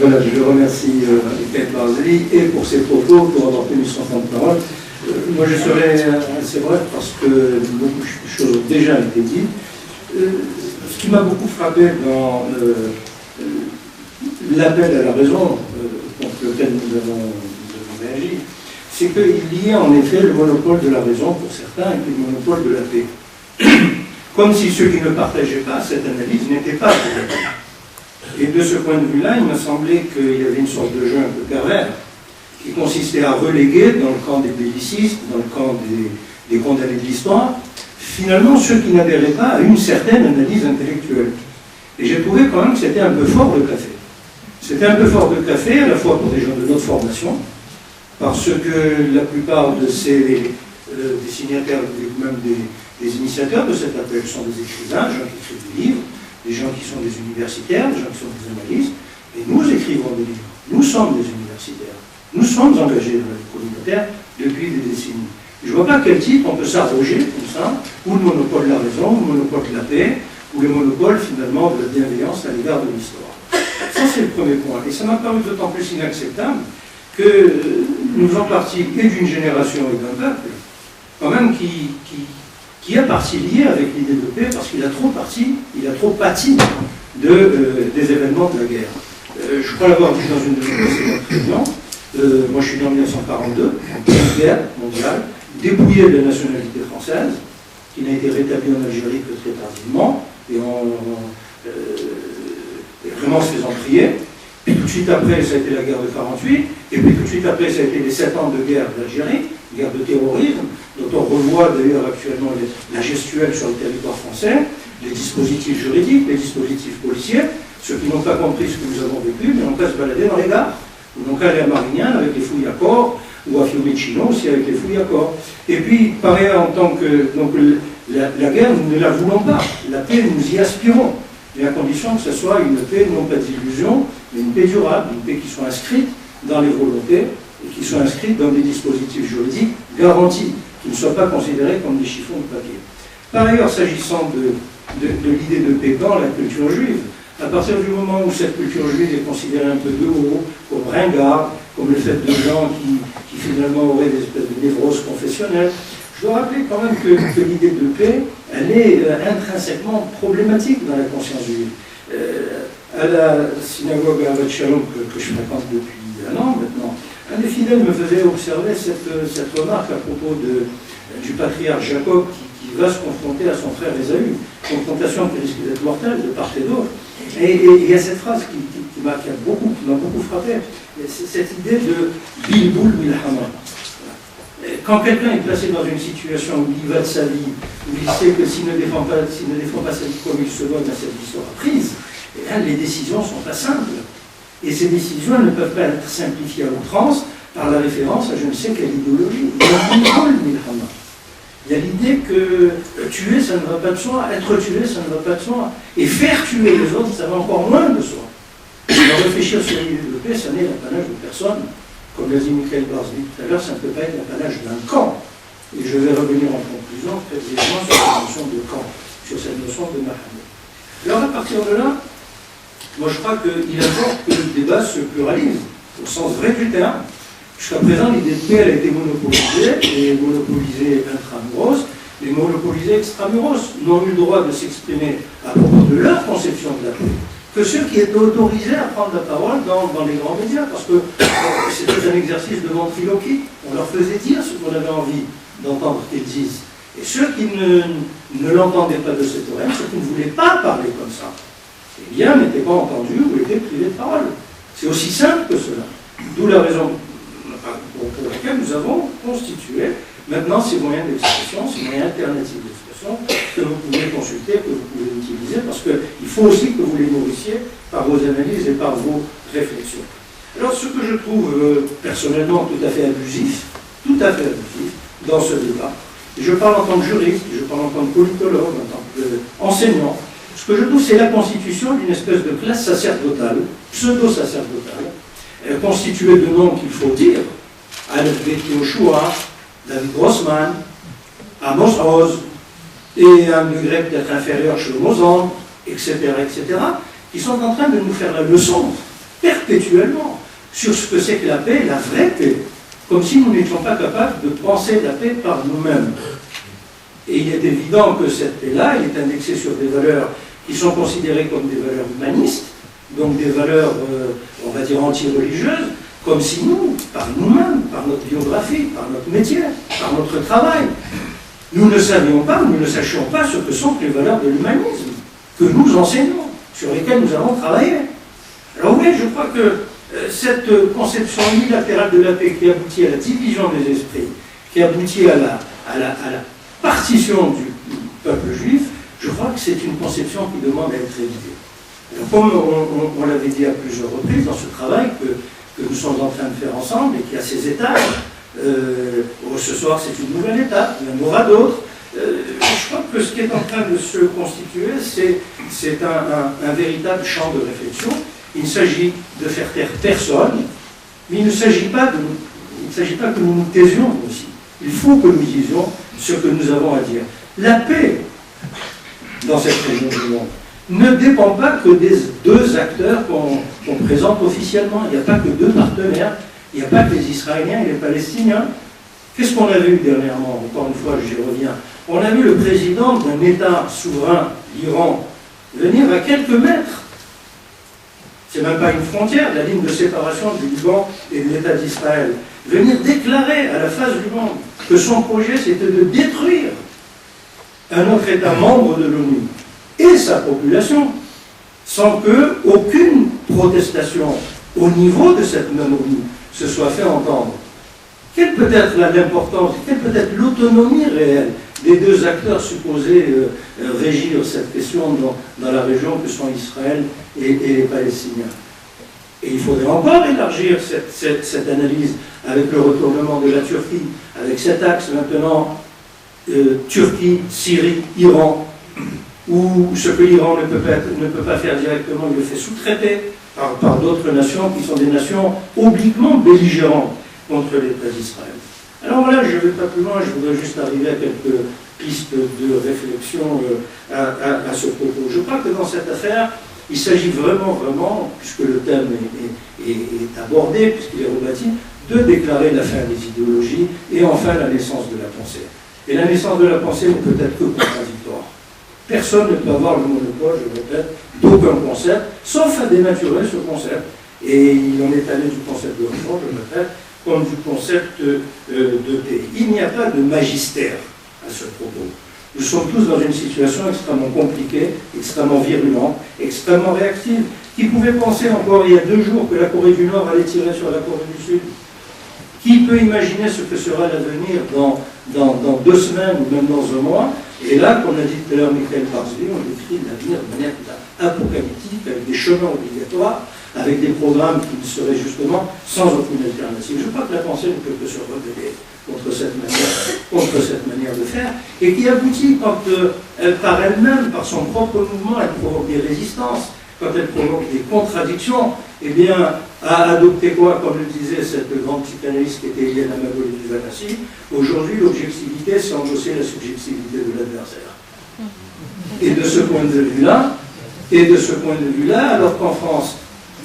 Voilà, je remercie Kate Barzali et pour ses propos, pour avoir tenu son temps de parole. Moi, je serai assez bref parce que beaucoup de choses ont déjà été dites. Ce qui m'a beaucoup frappé dans l'appel à la raison contre lequel nous avons réagi, c'est qu'il y a en effet le monopole de la raison pour certains et puis le monopole de la paix. Comme si ceux qui ne partageaient pas cette analyse n'étaient pas de la paix. Et de ce point de vue-là, il m'a semblé qu'il y avait une sorte de jeu un peu pervers qui consistait à reléguer dans le camp des bellicistes, dans le camp des condamnés de l'histoire, finalement ceux qui n'adhéraient pas à une certaine analyse intellectuelle. Et j'ai trouvé quand même que c'était un peu fort de café. C'était un peu fort de café, à la fois pour des gens de notre formation, parce que la plupart de des signataires, ou même des initiateurs de cet appel sont des écrivains, des gens qui écrivent des livres, des gens qui sont des universitaires, des gens qui sont des analystes, et nous écrivons des livres. Nous sommes des universitaires. Nous sommes engagés dans la vie communautaire depuis des décennies. Je ne vois pas à quel titre on peut s'arroger comme ça, ou le monopole de la raison, ou le monopole de la paix, ou le monopole finalement de la bienveillance à l'égard de l'histoire. Ça c'est le premier point. Et ça m'a paru d'autant plus inacceptable que nous faisons partie et d'une génération et d'un peuple, quand même qui a partie liée avec l'idée de paix parce qu'il a trop pâti des événements de la guerre. Je crois l'avoir dit dans une de mes précédentes réunions. Moi je suis né en 1942, en pleine guerre mondiale, dépouillé de la nationalité française, qui n'a été rétablie en Algérie que très tardivement, et vraiment se faisant prier. Puis tout de suite après, ça a été la guerre de 48, et puis tout de suite après, ça a été les 7 ans de guerre d'Algérie, guerre de terrorisme, dont on revoit d'ailleurs actuellement la gestuelle sur le territoire français, les dispositifs juridiques, les dispositifs policiers. Ceux qui n'ont pas compris ce que nous avons vécu, mais n'ont qu'à se balader dans les gares, ou n'ont qu'à aller à Marignane avec les fouilles à corps, ou à Fiumicino aussi avec les fouilles à corps. Et puis, pareil, en tant que... Donc, la guerre, nous ne la voulons pas. La paix, nous y aspirons. Mais à condition que ce soit une paix, non pas d'illusion, mais une paix durable, une paix qui soit inscrite dans les volontés, et qui soit inscrite dans des dispositifs juridiques garantis, qui ne soient pas considérés comme des chiffons de papier. Par ailleurs, s'agissant de l'idée de paix dans la culture juive, à partir du moment où cette culture juive est considérée un peu de haut, comme ringarde, comme le fait de gens qui finalement auraient des espèces de névroses confessionnelles, je dois rappeler quand même que l'idée de paix, elle est intrinsèquement problématique dans la conscience juive. À la synagogue à Avat Shalom que je fréquente depuis un an maintenant, un des fidèles me faisait observer cette remarque à propos du patriarche Jacob qui va se confronter à son frère Ésaü, confrontation qui risque d'être mortelle de part et d'autre. Et il y a cette phrase qui m'a beaucoup frappé, cette idée de Bilboul Milhama. Quand quelqu'un est placé dans une situation où il va de sa vie, où il sait que s'il ne défend pas sa vie comme il se doit, cette vie sera prise, et bien, les décisions ne sont pas simples. Et ces décisions ne peuvent pas être simplifiées à outrance par la référence à je ne sais quelle idéologie. Il y a Bilboul Milhama. Il y a l'idée que tuer, ça ne va pas de soi, être tué, ça ne va pas de soi. Et faire tuer les autres, ça va encore moins de soi. Alors réfléchir sur l'idée de paix, ça n'est l'apanage de personne. Comme l'a dit Michael Barzli tout à l'heure, ça ne peut pas être l'apanage d'un camp. Et je vais revenir en conclusion précisément sur cette notion de camp, sur cette notion de Mahamed. Alors à partir de là, moi je crois qu'il importe que le débat se pluralise, au sens vrai du terme. Jusqu'à présent, l'idée de paix elle a été monopolisée, et monopolisée intramuros, les monopolisés extramuros n'ont eu le droit de s'exprimer à propos de leur conception de la paix que ceux qui étaient autorisés à prendre la parole dans les grands médias, parce que c'était un exercice de ventriloquie. On leur faisait dire ce qu'on avait envie d'entendre qu'ils disent. Et ceux qui ne l'entendaient pas de cette oreille, ceux qui ne voulaient pas parler comme ça, eh bien, n'étaient pas entendus ou étaient privés de parole. C'est aussi simple que cela. D'où la raison pour laquelle nous avons constitué maintenant ces moyens d'expression, ces moyens alternatifs d'expression que vous pouvez consulter, que vous pouvez utiliser, parce qu'il faut aussi que vous les nourrissiez par vos analyses et par vos réflexions. Alors, ce que je trouve personnellement tout à fait abusif dans ce débat, et je parle en tant que juriste, je parle en tant que politologue, en tant qu'enseignant, ce que je trouve, c'est la constitution d'une espèce de classe sacerdotale, pseudo-sacerdotale, constituée de noms qu'il faut dire, Aleph Bet Yehoshua, David Grossman, Amos Oz, et un degré peut-être inférieur chez Mozan, etc., qui sont en train de nous faire la leçon perpétuellement sur ce que c'est que la paix, la vraie paix, comme si nous n'étions pas capables de penser la paix par nous-mêmes. Et il est évident que cette paix-là, elle est indexée sur des valeurs qui sont considérées comme des valeurs humanistes, donc des valeurs, on va dire, anti-religieuses, comme si nous, par nous-mêmes, par notre biographie, par notre métier, par notre travail, nous ne savions pas, nous ne sachions pas ce que sont les valeurs de l'humanisme, que nous enseignons, sur lesquelles nous avons travaillé. Alors oui, je crois que cette conception unilatérale de la paix qui aboutit à la division des esprits, qui aboutit à la partition du peuple juif, je crois que c'est une conception qui demande à être révisée. Alors, comme on l'avait dit à plusieurs reprises dans ce travail que nous sommes en train de faire ensemble et qui a ses étapes, ce soir c'est une nouvelle étape, il y en aura d'autres. Je crois que ce qui est en train de se constituer, c'est un véritable champ de réflexion. Il ne s'agit de faire taire personne, mais il ne s'agit pas que nous nous taisions nous aussi. Il faut que nous disions ce que nous avons à dire. La paix dans cette région du monde ne dépend pas que des deux acteurs qu'on présente officiellement. Il n'y a pas que deux partenaires. Il n'y a pas que les Israéliens et les Palestiniens. Qu'est-ce qu'on a vu dernièrement? Encore une fois, j'y reviens. On a vu le président d'un État souverain, l'Iran, venir à quelques mètres. C'est même pas une frontière, la ligne de séparation du Liban et de l'État d'Israël. Venir déclarer à la face du monde que son projet c'était de détruire un autre État membre de l'ONU et sa population, sans que aucune protestation au niveau de cette même ONU se soit fait entendre. Quelle peut être l'importance, quelle peut être l'autonomie réelle des deux acteurs supposés régir cette question dans la région que sont Israël et les Palestiniens? Et il faudrait encore élargir cette analyse avec le retournement de la Turquie, avec cet axe maintenant Turquie, Syrie, Iran, où ce que l'Iran ne peut pas faire directement, il le fait sous-traiter par d'autres nations qui sont des nations obliquement belligérantes contre l'État d'Israël. Alors voilà, je ne vais pas plus loin, je voudrais juste arriver à quelques pistes de réflexion à ce propos. Je crois que dans cette affaire, il s'agit vraiment, puisque le thème est abordé, puisqu'il est rebâti, de déclarer la fin des idéologies et enfin la naissance de la pensée. Et la naissance de la pensée ne peut être que contradictoire. Personne ne peut avoir le monopole, je répète, d'aucun concept, sauf à dénaturer ce concept. Et il en est allé du concept de reforme, je répète, comme du concept de paix. Il n'y a pas de magistère à ce propos. Nous sommes tous dans une situation extrêmement compliquée, extrêmement virulente, extrêmement réactive. Qui pouvait penser encore il y a 2 jours que la Corée du Nord allait tirer sur la Corée du Sud? Qui peut imaginer ce que sera l'avenir dans 2 semaines ou même dans un mois? Et là, comme l'a dit tout à l'heure Michael Barzilai, on décrit l'avenir de manière apocalyptique, avec des chemins obligatoires, avec des programmes qui seraient justement sans aucune alternative. Je crois que la pensée ne peut que se rebeller contre cette manière de faire, et qui aboutit quand, par elle-même, par son propre mouvement, elle provoque des résistances, quand elle provoque des contradictions, eh bien, à adopter quoi, comme le disait cette grande psychanalyste qui était Eliane Amagoli-Vanassi, aujourd'hui, l'objectivité, c'est endosser la subjectivité de l'adversaire. Et de ce point de vue-là, alors qu'en France,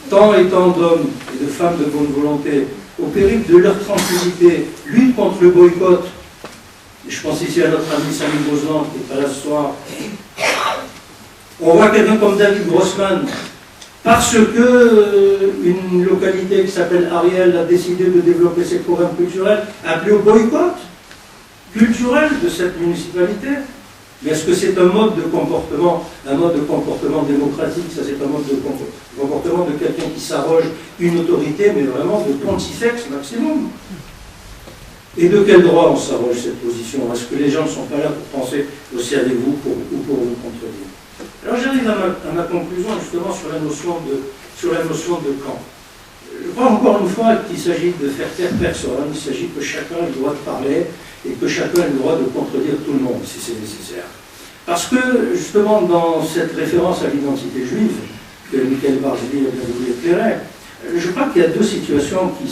tant et tant d'hommes et de femmes de bonne volonté, au péril de leur tranquillité, luttent contre le boycott. Et je pense ici à notre ami Samy Bozlan, qui est pas là ce soir. On voit quelqu'un comme David Grossman, parce que une localité qui s'appelle Ariel a décidé de développer ses programmes culturels, appelé au boycott culturel de cette municipalité. Mais est-ce que c'est un mode de comportement démocratique? Ça, c'est un mode de comportement de quelqu'un qui s'arroge une autorité, mais vraiment de pontifex maximum. Et de quel droit on s'arroge cette position? Est-ce que les gens ne sont pas là pour penser aussi avec vous ou pour vous contredire? Alors j'arrive à ma conclusion justement sur la notion de camp. Je crois encore une fois qu'il s'agit de faire taire personne, il s'agit que chacun ait le droit de parler et que chacun ait le droit de contredire tout le monde si c'est nécessaire. Parce que justement dans cette référence à l'identité juive que Michael Barzilai a bien voulu éclairer, je crois qu'il y a 2 situations qui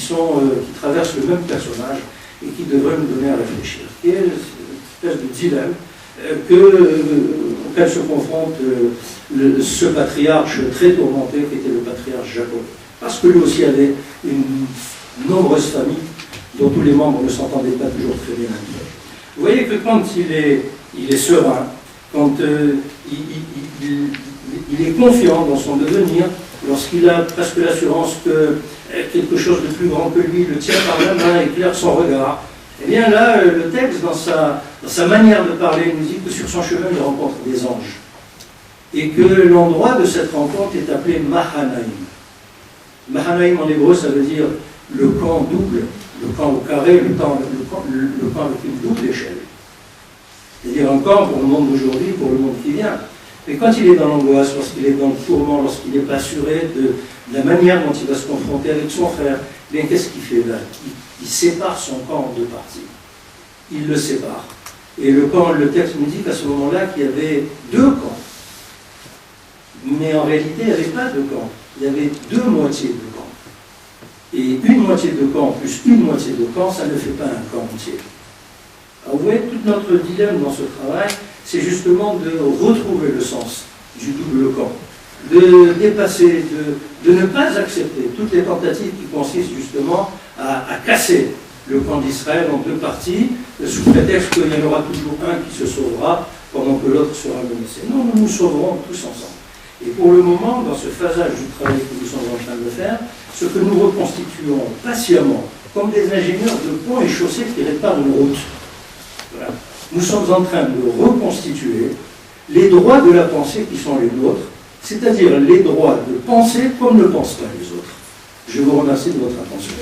traversent le même personnage et qui devraient nous donner à réfléchir. Il y a une espèce de dilemme auquel se confronte ce patriarche très tourmenté qui était le patriarche Jacob. parce que lui aussi avait une nombreuse famille dont tous les membres ne s'entendaient pas toujours très bien. Vous voyez que quand il est serein, quand il est confiant dans son devenir, lorsqu'il a presque l'assurance que quelque chose de plus grand que lui le tient par la main, éclaire son regard, eh bien là, le texte, dans sa manière de parler, nous dit que sur son chemin, il rencontre des anges. Et que l'endroit de cette rencontre est appelé Mahanaïm. Mahanaïm en hébreu, ça veut dire le camp double, le camp au carré, le camp avec une double échelle. C'est-à-dire un camp pour le monde d'aujourd'hui, pour le monde qui vient. Mais quand il est dans l'angoisse, lorsqu'il est dans le tourment, lorsqu'il n'est pas assuré de la manière dont il va se confronter avec son frère, eh bien qu'est-ce qu'il fait là? Il sépare son camp en deux parties. Il le sépare. Et le texte nous dit qu'à ce moment-là, qu'il y avait deux camps. Mais en réalité, il n'y avait pas deux camps. Il y avait deux moitiés de camp. Et une moitié de camp plus une moitié de camp, ça ne fait pas un camp entier. Alors vous voyez, tout notre dilemme dans ce travail, c'est justement de retrouver le sens du double camp, de dépasser, de ne pas accepter toutes les tentatives qui consistent justement à casser le camp d'Israël en deux parties, sous prétexte qu'il y en aura toujours un qui se sauvera pendant que l'autre sera menacé. Non, nous nous sauverons tous ensemble. Et pour le moment, dans ce phasage du travail que nous sommes en train de faire, ce que nous reconstituons patiemment, comme des ingénieurs de ponts et chaussées qui réparent une route, voilà. Nous sommes en train de reconstituer les droits de la pensée qui sont les nôtres, c'est-à-dire les droits de penser comme ne pensent pas les autres. Je vous remercie de votre attention.